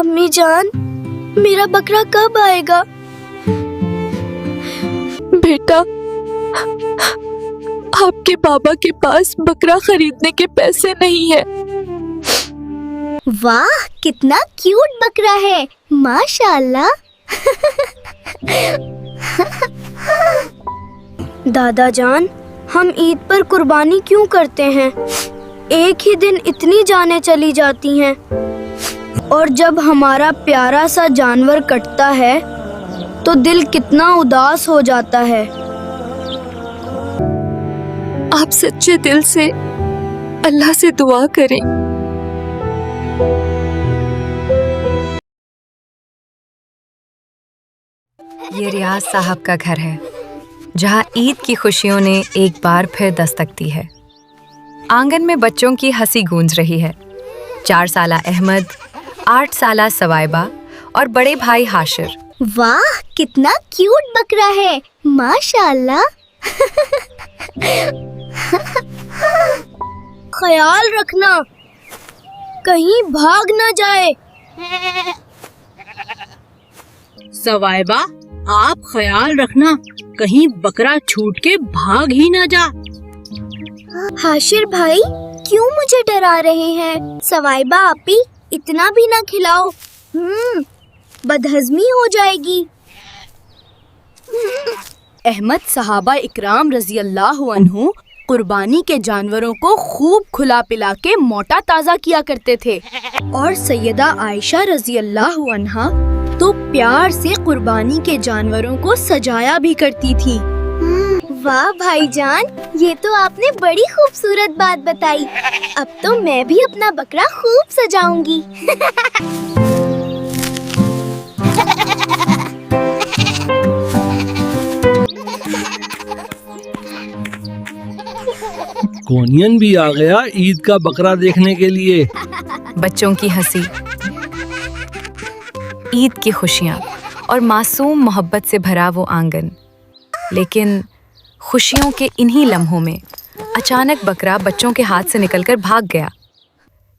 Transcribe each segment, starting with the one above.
अम्मी जान, मेरा बकरा कब आएगा? बेटा, आपके बाबा के पास बकरा खरीदने के पैसे नहीं है। वाह, कितना क्यूट बकरा है, माशाअल्लाह। दादा जान, हम ईद पर कुर्बानी क्यों करते हैं? एक ही दिन इतनी जानें चली जाती हैं, और जब हमारा प्यारा सा जानवर कटता है तो दिल कितना उदास हो जाता है। आप सच्चे दिल से अल्लाह से दुआ करें। ये रियाज साहब का घर है, जहाँ ईद की खुशियों ने एक बार फिर दस्तक दी है। आंगन में बच्चों की हंसी गूंज रही है। 4 साला अहमद, 8 साला सवाइबा और बड़े भाई हाशिर। वाह, कितना क्यूट बकरा है, माशाअल्लाह। ख्याल रखना, कहीं भाग ना जाए। सवाइबा, आप ख्याल रखना, कहीं बकरा छूट के भाग ही ना जा। हाशिर भाई, क्यों मुझे डरा रहे हैं? सवाइबा आपी, इतना भी ना खिलाओ, बदहजमी हो जाएगी। अहमद सहाबा इकराम रजी अल्लाह अन्हु कुर्बानी के जानवरों को खूब खुला पिला के मोटा ताज़ा किया करते थे, और सैयदा आयशा रजी अल्लाह अन्हा तो प्यार से कुर्बानी के जानवरों को सजाया भी करती थी। वाह भाईजान, ये तो आपने बड़ी खूबसूरत बात बताई। अब तो मैं भी अपना बकरा खूब सजाऊंगी। कोनियन भी आ गया ईद का बकरा देखने के लिए। बच्चों की हंसी, ईद की खुशियाँ और मासूम मोहब्बत से भरा वो आंगन। लेकिन खुशियों के इन्हीं लम्हों में अचानक बकरा बच्चों के हाथ से निकलकर भाग गया।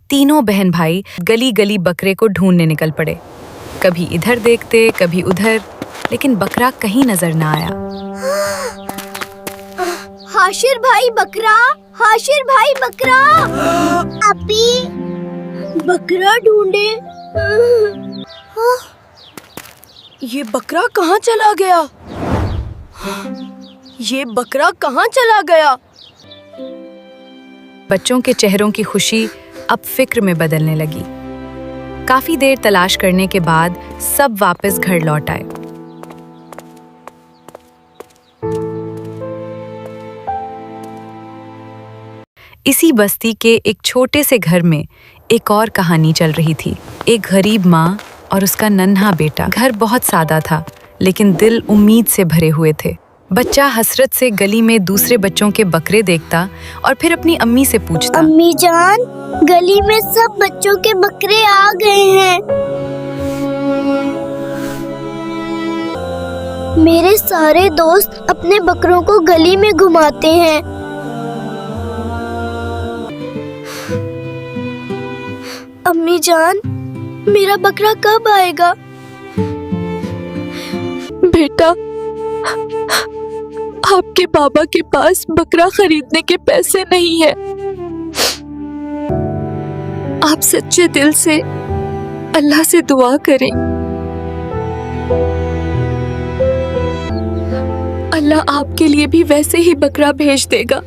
तीनों बहन भाई गली गली बकरे को ढूंढने निकल पड़े। कभी इधर देखते, कभी उधर, लेकिन बकरा कहीं नजर ना आया। हाशिर भाई बकरा, हाशिर भाई बकरा। अपी, बकरा ढूंढे। ये बकरा कहाँ चला गया? ये बकरा कहाँ चला गया? बच्चों के चेहरों की खुशी अब फिक्र में बदलने लगी। काफी देर तलाश करने के बाद सब वापस घर लौट आए। इसी बस्ती के एक छोटे से घर में एक और कहानी चल रही थी। एक गरीब माँ और उसका नन्हा बेटा। घर बहुत सादा था, लेकिन दिल उम्मीद से भरे हुए थे। बच्चा हसरत से गली में दूसरे बच्चों के बकरे देखता और फिर अपनी अम्मी से पूछता, अम्मी जान, गली में सब बच्चों के बकरे आ गए हैं। मेरे सारे दोस्त अपने बकरों को गली में घुमाते हैं। अम्मी जान, मेरा बकरा कब आएगा? बेटा, आपके बाबा के पास बकरा खरीदने के पैसे नहीं है। आप सच्चे दिल से अल्लाह से दुआ करें। अल्लाह आपके लिए भी वैसे ही बकरा भेज देगा,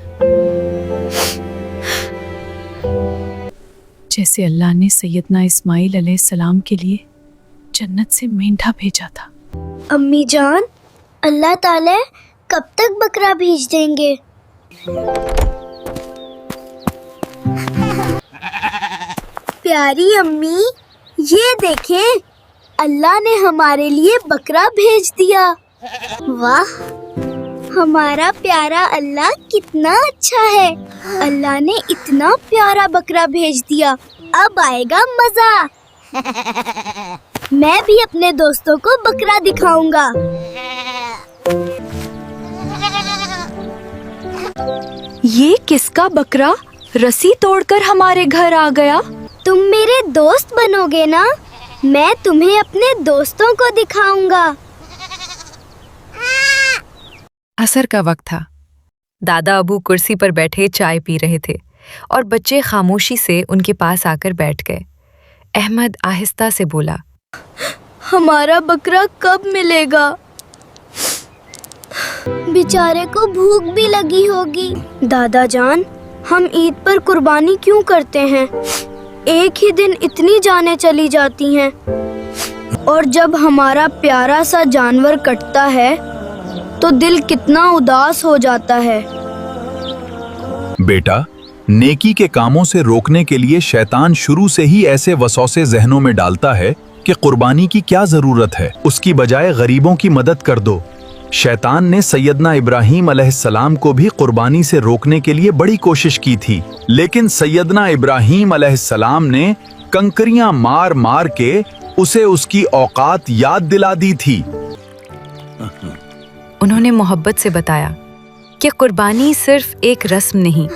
जैसे अल्लाह ने सैयदना इस्माइल अलैहिस्सलाम के लिए जन्नत से मेंढा भेजा था। अम्मी जान, अल्लाह ताला कब तक बकरा भेज देंगे? प्यारी अम्मी, ये देखें, अल्लाह ने हमारे लिए बकरा भेज दिया। वाह, हमारा प्यारा अल्लाह कितना अच्छा है। अल्लाह ने इतना प्यारा बकरा भेज दिया, अब आएगा मजा। मैं भी अपने दोस्तों को बकरा दिखाऊंगा। ये किसका बकरा रस्सी तोड़कर हमारे घर आ गया? तुम मेरे दोस्त बनोगे ना? मैं तुम्हें अपने दोस्तों को दिखाऊंगा। असर का वक्त था। दादा अबू कुर्सी पर बैठे चाय पी रहे थे और बच्चे खामोशी से उनके पास आकर बैठ गए। अहमद आहिस्ता से बोला, हमारा बकरा कब मिलेगा? बेचारे को भूख भी लगी होगी। दादा जान, हम ईद पर कुर्बानी क्यों करते हैं? एक ही दिन इतनी जानें चली जाती हैं, और जब हमारा प्यारा सा जानवर कटता है तो दिल कितना उदास हो जाता है। बेटा, नेकी के कामों से रोकने के लिए शैतान शुरू से ही ऐसे वसौसे जहनों में डालता है कि कुर्बानी की क्या जरूरत है, उसकी बजाय गरीबों की मदद कर दो। शैतान ने सैयदना इब्राहीम अलैहिस्सलाम को भी कुर्बानी से रोकने के लिए बड़ी कोशिश की थी, लेकिन सैयदना इब्राहीम अलैहिस्सलाम ने कंकरियां मार मार के उसे उसकी औकात याद दिला दी थी। उन्होंने मोहब्बत से बताया कि कुर्बानी सिर्फ एक रस्म नहीं,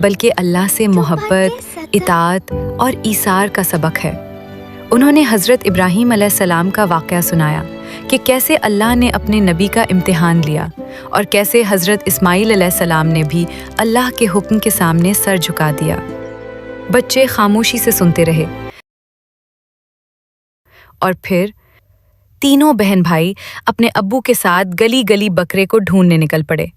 बल्कि अल्लाह से मोहब्बत, इताअत और ईसार का सबक है। उन्होंने हज़रत इब्राहीम अलैहिस्सलाम का वाक़या सुनाया कि कैसे अल्लाह ने अपने नबी का इम्तिहान लिया और कैसे हज़रत इस्माईल अलैहिस्सलाम ने भी अल्लाह के हुक्म के सामने सर झुका दिया। बच्चे खामोशी से सुनते रहे और फिर तीनों बहन भाई अपने अब्बू के साथ गली गली बकरे को ढूंढने निकल पड़े।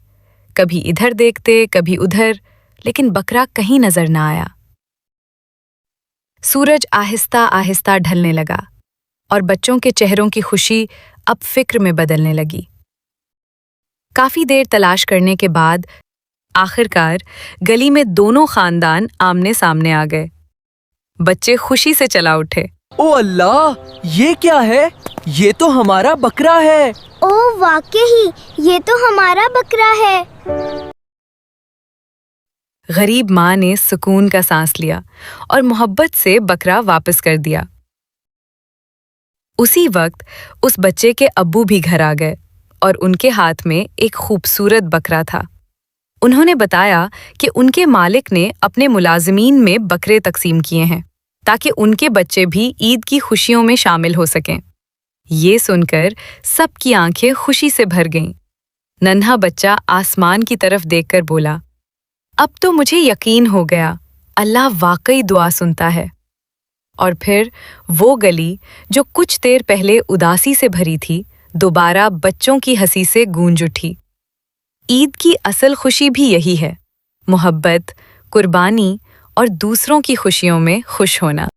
कभी इधर देखते, कभी उधर, लेकिन बकरा कहीं नजर न आया। सूरज आहिस्ता आहिस्ता ढलने लगा और बच्चों के चेहरों की खुशी अब फिक्र में बदलने लगी। काफी देर तलाश करने के बाद आखिरकार गली में दोनों खानदान आमने सामने आ गए। बच्चे खुशी से चला उठे। ओ अल्लाह, ये क्या है? ये तो हमारा बकरा है। ओ वाकई, ये तो हमारा बकरा है। गरीब माँ ने सुकून का सांस लिया और मोहब्बत से बकरा वापस कर दिया। उसी वक्त उस बच्चे के अब्बू भी घर आ गए और उनके हाथ में एक खूबसूरत बकरा था। उन्होंने बताया कि उनके मालिक ने अपने मुलाजिमीन में बकरे तकसीम किए हैं ताकि उनके बच्चे भी ईद की खुशियों में शामिल हो सकें। ये सुनकर सबकी आंखें खुशी से भर गईं। नन्हा बच्चा आसमान की तरफ देखकर बोला, अब तो मुझे यकीन हो गया, अल्लाह वाकई दुआ सुनता है। और फिर वो गली जो कुछ देर पहले उदासी से भरी थी, दोबारा बच्चों की हंसी से गूंज उठी। ईद की असल खुशी भी यही है, मोहब्बत, कुर्बानी और दूसरों की खुशियों में खुश होना।